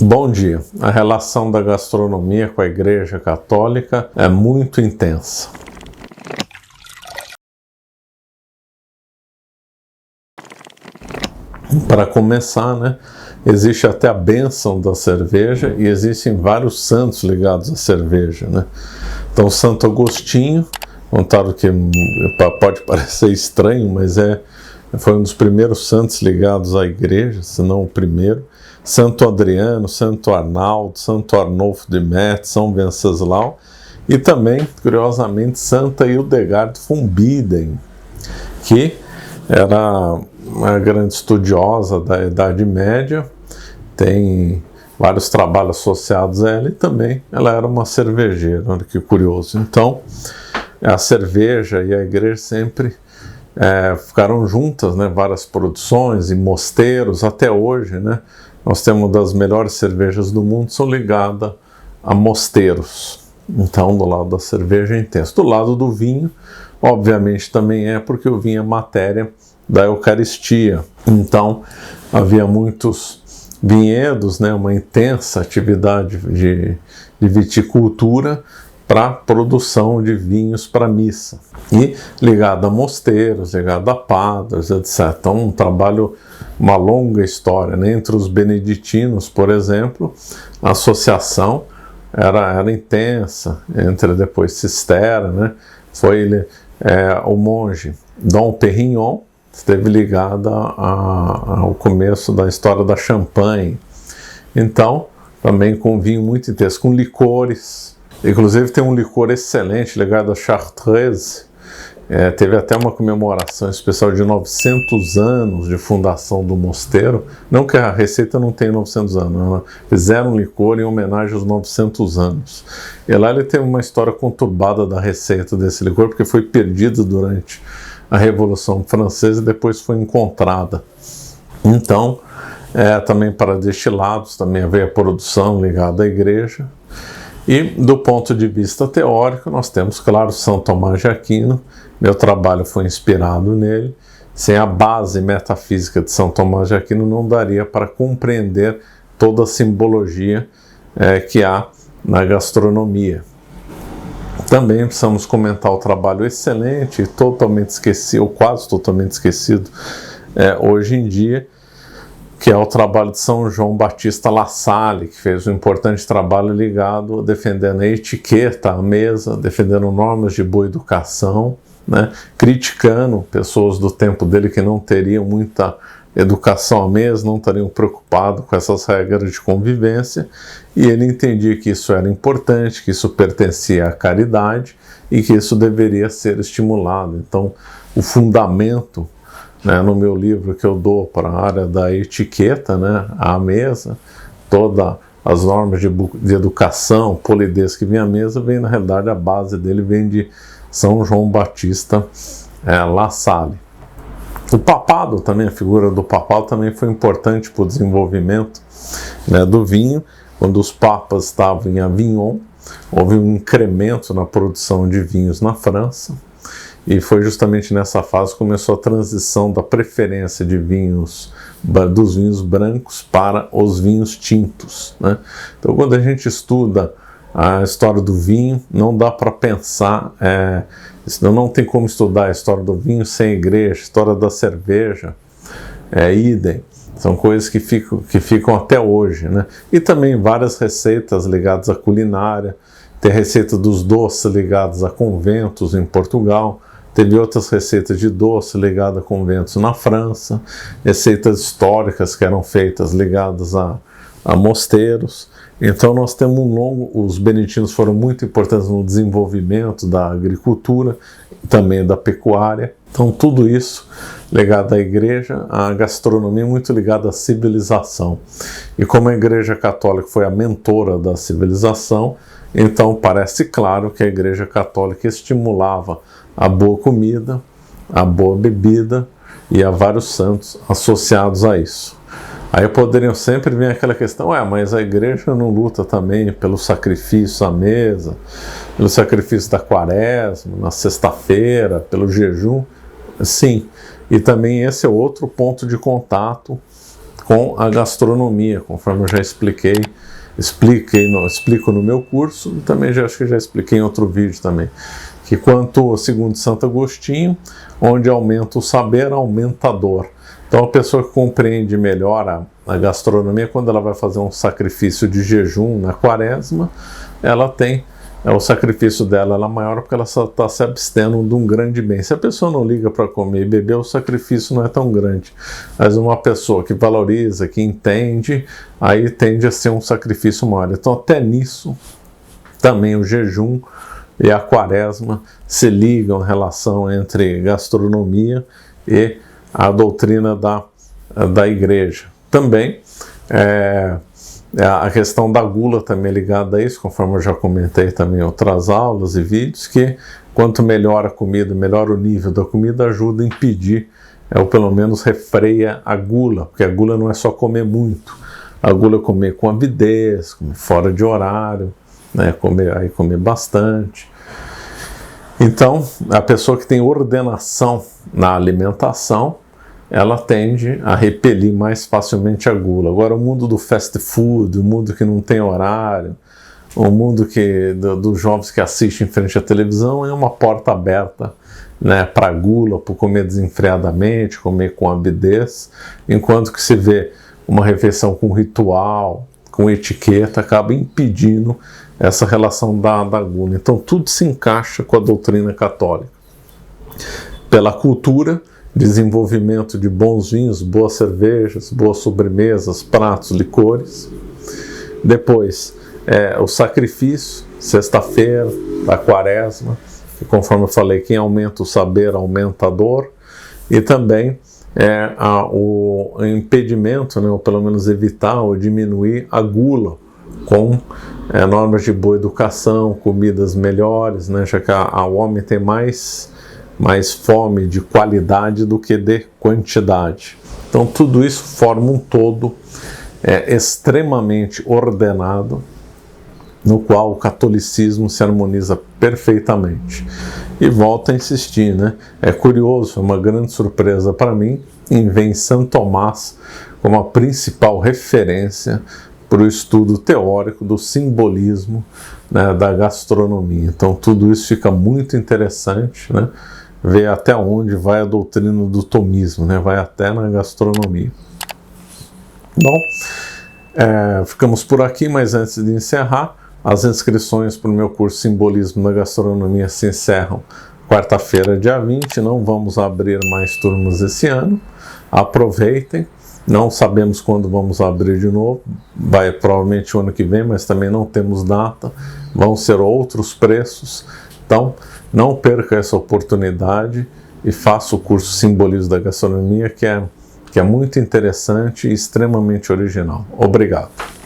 Bom dia. A relação da gastronomia com a Igreja Católica é muito intensa. Para começar, existe até a bênção da cerveja e existem vários santos ligados à cerveja, Então, Santo Agostinho, contaram que pode parecer estranho, mas foi um dos primeiros santos ligados à igreja, se não o primeiro. Santo Adriano, Santo Arnaldo, Santo Arnulfo de Metz, São Venceslau e também, curiosamente, Santa Hildegard von Bingen, que era uma grande estudiosa da Idade Média, tem vários trabalhos associados a ela e também ela era uma cervejeira, olha que curioso. Então, a cerveja e a igreja sempre ficaram juntas, várias produções e mosteiros, até hoje, nós temos uma das melhores cervejas do mundo, são ligadas a mosteiros. Então, do lado da cerveja é intenso. Do lado do vinho, obviamente também porque o vinho é matéria da Eucaristia. Então, havia muitos vinhedos, uma intensa atividade de viticultura para produção de vinhos para missa. E ligado a mosteiros, ligado a padres, etc. Então, um trabalho, uma longa história. Entre os beneditinos, por exemplo, a associação era intensa, entre depois Cisterna, foi o monge Dom Perignon, esteve ligado ao começo da história da Champagne. Então, também com vinho muito intenso, com licores. Inclusive tem um licor excelente ligado a Chartreuse. Teve até uma comemoração especial de 900 anos de fundação do mosteiro. Não que a receita não tenha 900 anos, fizeram um licor em homenagem aos 900 anos. E lá ele tem uma história conturbada da receita desse licor, porque foi perdida durante a Revolução Francesa e depois foi encontrada. Então, também para destilados, também havia produção ligada à igreja. E do ponto de vista teórico, nós temos, claro, São Tomás de Aquino. Meu trabalho foi inspirado nele. Sem a base metafísica de São Tomás de Aquino, não daria para compreender toda a simbologia que há na gastronomia. Também precisamos comentar o trabalho excelente, totalmente esquecido, ou quase totalmente esquecido hoje em dia, que é o trabalho de São João Batista La Salle, que fez um importante trabalho ligado, defendendo a etiqueta à mesa, defendendo normas de boa educação, criticando pessoas do tempo dele que não teriam muita educação à mesa, não estariam preocupados com essas regras de convivência, e ele entendia que isso era importante, que isso pertencia à caridade e que isso deveria ser estimulado. Então, o fundamento, no meu livro que eu dou para a área da etiqueta, à mesa, todas as normas de educação, polidez que vem à mesa, vem, na realidade, a base dele vem de São João Batista La Salle. O papado também, a figura do papado também foi importante para o desenvolvimento do vinho. Quando os papas estavam em Avignon, houve um incremento na produção de vinhos na França. E foi justamente nessa fase que começou a transição da preferência de dos vinhos brancos para os vinhos tintos. Então, quando a gente estuda a história do vinho, não dá para pensar, não tem como estudar a história do vinho sem a igreja, a história da cerveja, idem. São coisas que ficam até hoje. E também várias receitas ligadas à culinária, tem a receita dos doces ligados a conventos em Portugal, teve outras receitas de doce ligadas a conventos na França, receitas históricas que eram feitas ligadas a mosteiros. Então nós temos os beneditinos foram muito importantes no desenvolvimento da agricultura, também da pecuária. Então tudo isso ligado à igreja, a gastronomia muito ligada à civilização. E como a Igreja Católica foi a mentora da civilização, então parece claro que a Igreja Católica estimulava a boa comida, a boa bebida e a vários santos associados a isso. Aí poderiam sempre vir aquela questão, mas a igreja não luta também pelo sacrifício à mesa, pelo sacrifício da quaresma, na sexta-feira, pelo jejum? Sim, e também esse é outro ponto de contato com a gastronomia, conforme eu já explico no meu curso, e também acho que já expliquei em outro vídeo também, que quanto, segundo Santo Agostinho, onde aumenta o saber, aumenta a dor. Então a pessoa que compreende melhor a gastronomia, quando ela vai fazer um sacrifício de jejum na quaresma, ela tem, o sacrifício dela é maior porque ela só está se abstendo de um grande bem. Se a pessoa não liga para comer e beber, o sacrifício não é tão grande. Mas uma pessoa que valoriza, que entende, aí tende a ser um sacrifício maior. Então até nisso, também o jejum e a quaresma se ligam, a relação entre gastronomia e a doutrina da igreja. Também a questão da gula também é ligada a isso, conforme eu já comentei também em outras aulas e vídeos, que quanto melhor a comida, melhor o nível da comida, ajuda a impedir, ou pelo menos refreia a gula, porque a gula não é só comer muito, a gula é comer com avidez, comer fora de horário, né, comer bastante. Então, a pessoa que tem ordenação na alimentação, ela tende a repelir mais facilmente a gula. Agora, o mundo do fast food, o mundo que não tem horário, o mundo dos jovens que assistem em frente à televisão é uma porta aberta, né, para a gula, para comer desenfreadamente, comer com avidez, enquanto que se vê uma refeição com ritual, com etiqueta, acaba impedindo essa relação da gula. Então tudo se encaixa com a doutrina católica. Pela cultura, desenvolvimento de bons vinhos, boas cervejas, boas sobremesas, pratos, licores. Depois, o sacrifício, sexta-feira, da quaresma, que conforme eu falei, quem aumenta o saber, aumenta a dor. E também o impedimento, né, ou pelo menos evitar ou diminuir a gula, com normas de boa educação, comidas melhores, né, já que o homem tem mais fome de qualidade do que de quantidade. Então tudo isso forma um todo extremamente ordenado, no qual o catolicismo se harmoniza perfeitamente. E volto a insistir, né? É curioso, é uma grande surpresa para mim, em ver Santo Tomás como a principal referência para o estudo teórico do simbolismo, né, da gastronomia. Então tudo isso fica muito interessante, né? Ver até onde vai a doutrina do tomismo, né? Vai até na gastronomia. Bom, ficamos por aqui, mas antes de encerrar, as inscrições para o meu curso Simbolismo na Gastronomia se encerram quarta-feira, dia 20. Não vamos abrir mais turmas esse ano. Aproveitem. Não sabemos quando vamos abrir de novo. Vai provavelmente o ano que vem, mas também não temos data. Vão ser outros preços. Então, não perca essa oportunidade e faça o curso Simbolismo da Gastronomia, que é muito interessante e extremamente original. Obrigado.